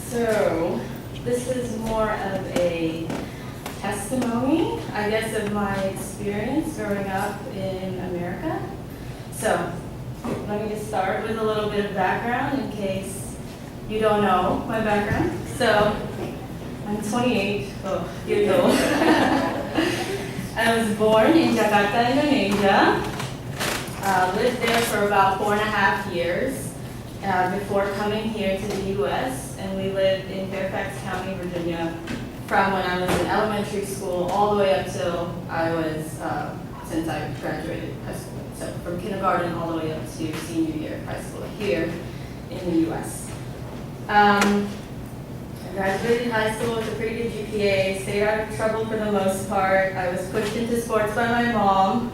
So this is more of a testimony, I guess, of my experience growing up in America. So let me just start with a little bit of background in case you don't know my background. So I'm 28 years old. I was born in Jakarta, Indonesia. Lived there for about 4.5 years before coming here to the U.S. And we lived in Fairfax County, Virginia, from when I was in elementary school all the way up till I was, since I graduated high school. So from kindergarten all the way up to senior year of high school here in the U.S. I graduated high school with a pretty good GPA, stayed out of trouble for the most part. I was pushed into sports by my mom.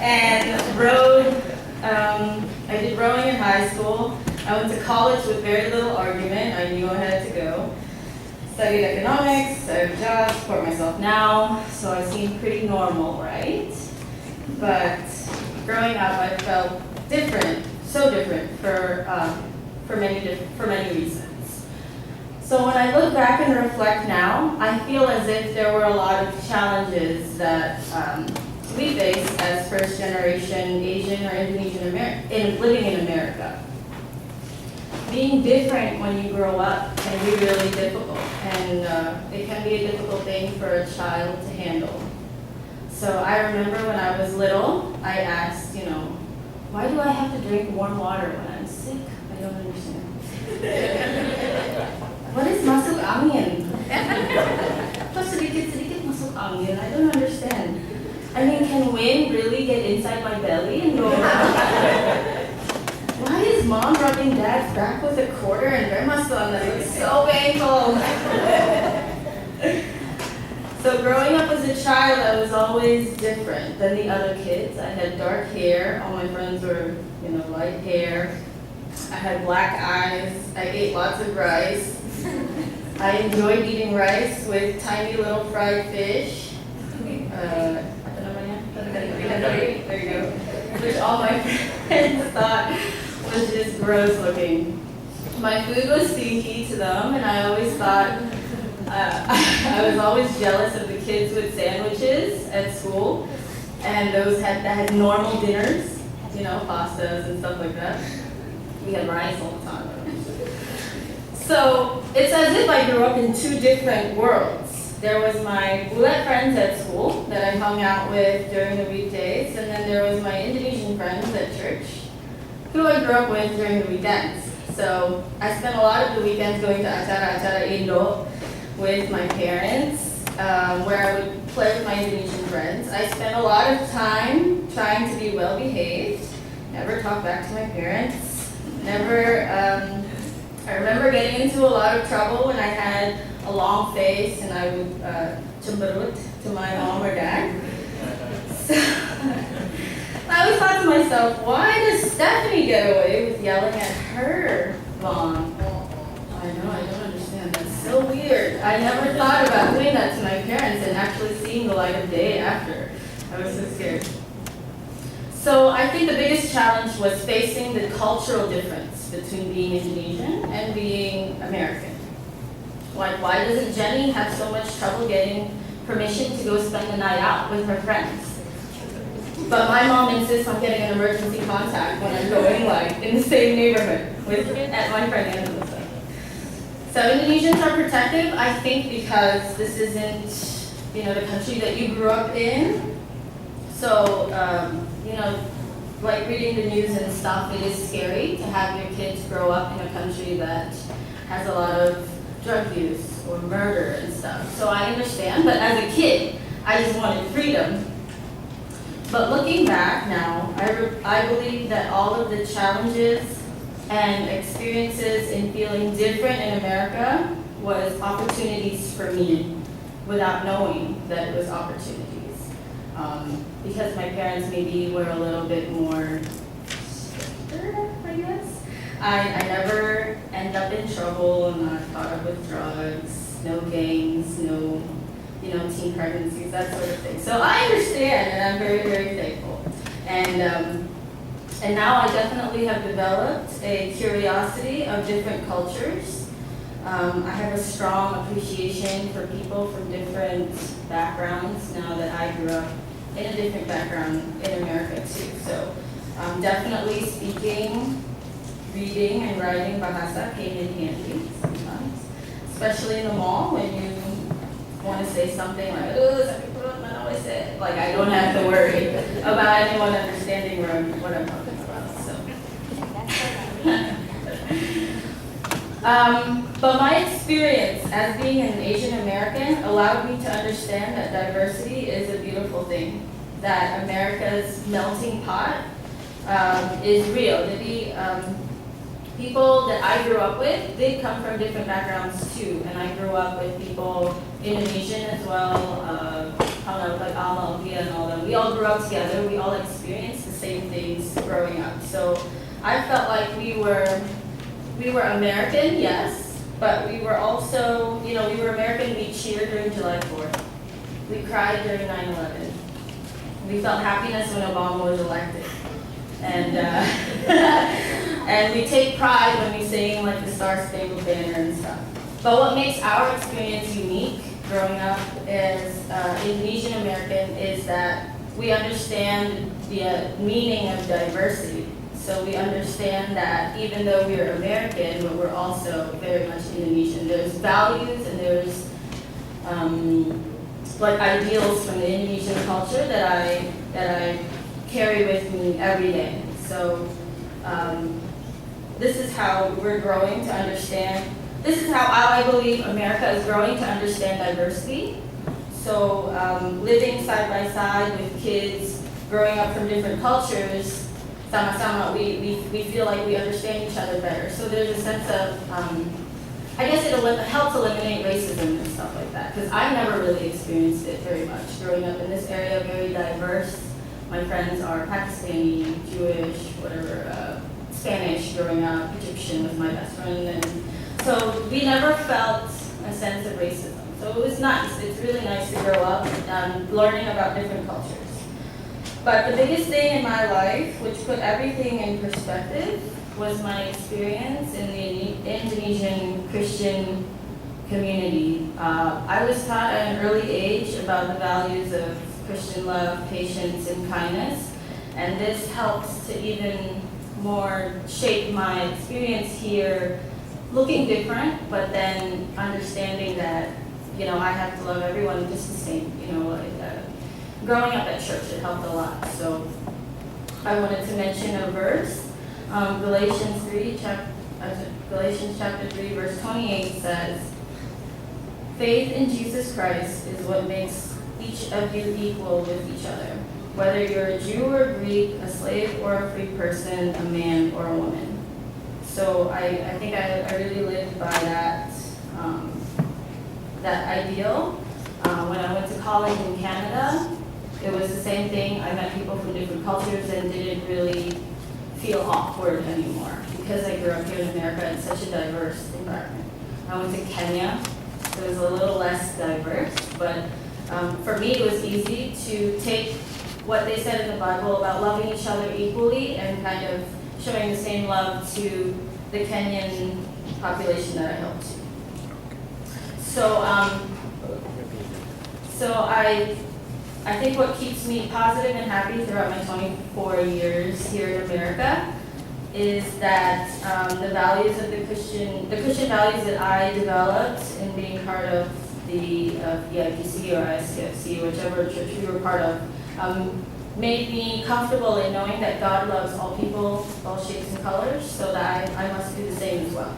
And rowed, I did rowing in high school. I went to college with very little argument. I knew I had to go. Studied economics, I have a job, support myself now, so I seemed pretty normal, right? But growing up, I felt different, so different for many reasons. So when I look back and reflect now, I feel as if there were a lot of challenges that we face as first generation Asian or Indonesian living in America. Being different when you grow up can be really difficult, and it can be a difficult thing for a child to handle. So I remember when I was little, I asked, why do I have to drink warm water when I'm sick? I don't understand. What is masuk angin? Kok sedikit-sedikit masuk angin? I don't understand. I mean, can wind really get inside my belly and go around? Why is mom rubbing dad's back with a quarter and remasuk? It's so painful. So growing up as a child, I was always different than the other kids. I had dark hair. All my friends were, light hair. I had black eyes. I ate lots of rice. I enjoyed eating rice with tiny little fried fish. There you go. Which all my friends thought was just gross looking. My food was stinky to them, and I always thought, I was always jealous of the kids with sandwiches at school, and those that had normal dinners, pastas and stuff like that. We had rice all the time. So it's as if I grew up in two different worlds. There was my Bulat friends at school that I hung out with during the weekdays, and then there was my Indonesian friends at church, who I grew up with during the weekends. So I spent a lot of the weekends going to acara-acara Indo with my parents, where I would play with my Indonesian friends. I spent a lot of time trying to be well-behaved, never talk back to my parents, I remember getting into a lot of trouble when I had a long face and I would cemberut to my mom or dad. So I always thought to myself, why does Stephanie get away with yelling at her mom? I know, I don't understand. That's so weird. I never thought about doing that to my parents and actually seeing the light of day after. I was so scared. So I think the biggest challenge was facing the cultural difference between being Indonesian and being American. Like, why doesn't Jenny have so much trouble getting permission to go spend the night out with her friends? But my mom insists on getting an emergency contact when I'm going, in the same neighborhood at my friend Angela's. So Indonesians are protective, I think, because this isn't, the country that you grew up in. So, like reading the news and stuff, it is scary to have your kids grow up in a country that has a lot of drug use or murder and stuff. So I understand, but as a kid, I just wanted freedom. But looking back now, I believe that all of the challenges and experiences in feeling different in America was opportunities for me without knowing that it was opportunities. Because my parents maybe were a little bit more stricter, I guess. I never end up in trouble. I'm not caught up with drugs, no gangs, no teen pregnancies, that sort of thing. So I understand, and I'm very, very thankful. And And now I definitely have developed a curiosity of different cultures. I have a strong appreciation for people from different backgrounds now that I grew up in a different background in America too. So definitely speaking, reading, and writing Bahasa came in handy sometimes, especially in the mall when you want to say something like, like I don't have to worry about anyone understanding what I'm talking about. So. But my experience as being an Asian American allowed me to understand that diversity is a beautiful thing, that America's melting pot is real. People that I grew up with did come from different backgrounds too, and I grew up with people Indonesian as well, like Alma, and all them. We all grew up together. We all experienced the same things growing up. So I felt like we were American, yes, but we were also, we were American. We cheered during July 4th. We cried during 9/11. We felt happiness when Obama was elected. And and we take pride when we sing like the Star Spangled Banner and stuff. But what makes our experience unique growing up as Indonesian American is that we understand the meaning of diversity. So we understand that even though we're American, but we're also very much Indonesian. There's values and there's like ideals from the Indonesian culture that I carry with me every day. So this is how we're growing to understand. This is how I believe America is growing to understand diversity. So living side by side with kids growing up from different cultures, sama-sama, we feel like we understand each other better. So there's a sense of, I guess it helps eliminate racism and stuff like that, because I never really experienced it very much. Growing up in this area, very diverse. My friends are Pakistani, Jewish, whatever, Spanish growing up, Egyptian was my best friend, and so we never felt a sense of racism. So it was nice. It's really nice to grow up learning about different cultures. But the biggest thing in my life, which put everything in perspective, was my experience in the Indonesian Christian community. I was taught at an early age about the values of Christian love, patience, and kindness, and this helps to even more shape my experience here, looking different, but then understanding that, I have to love everyone just the same, growing up at church, it helped a lot. So I wanted to mention a verse. Galatians chapter 3, verse 28 says, "Faith in Jesus Christ is what makes each of you equal with each other, whether you're a Jew or a Greek, a slave or a free person, a man or a woman." So I think I really lived by that ideal. When I went to college in Canada, it was the same thing. I met people from different cultures and didn't really feel awkward anymore because I grew up here in America in such a diverse environment. I went to Kenya. It was a little less diverse, but for me it was easy to take what they said in the Bible about loving each other equally and kind of showing the same love to the Kenyan population that I helped to. So I think what keeps me positive and happy throughout my 24 years here in America is that the values of the Christian values that I developed in being part of the EIPC or ISTFC, whichever church we were part of, made me comfortable in knowing that God loves all people, all shapes and colors, so that I must do the same as well.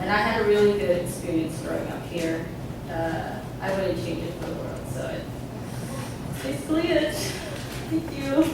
And I had a really good experience growing up here. I wouldn't change it for the world. So that's basically it. Thank you.